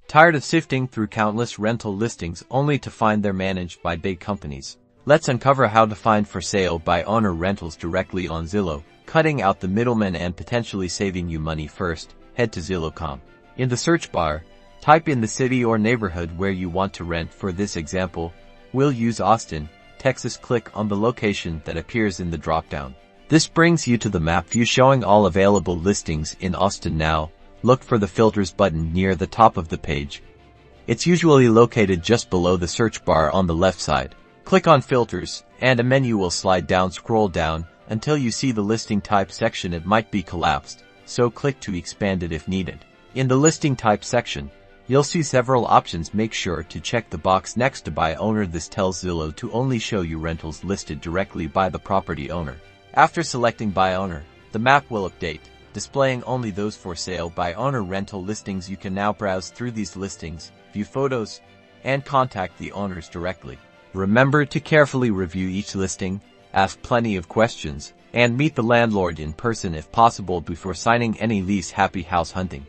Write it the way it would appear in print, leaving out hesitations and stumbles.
Tired of sifting through countless rental listings only to find they're managed by big companies? Let's uncover how to find for sale by owner rentals directly on Zillow, cutting out the middleman and potentially saving you money. First, head to Zillow.com. In the search bar, type in the city or neighborhood where you want to rent. For this example, we'll use Austin, Texas. Click on the location that appears in the drop-down. This brings you to the map view showing all available listings in Austin. Now, look for the filters button near the top of the page. It's usually located just below the search bar on the left side. Click on filters, and a menu will slide down. Scroll down until you see the listing type section. It might be collapsed, so click to expand it if needed. In the listing type section, you'll see several options. Make sure to check the box next to by owner. This tells Zillow to only show you rentals listed directly by the property owner. After selecting by owner, the map will update, displaying only those for sale by owner rental listings. You can now browse through these listings, view photos, and contact the owners directly. Remember to carefully review each listing, ask plenty of questions, and meet the landlord in person if possible before signing any lease. Happy house hunting!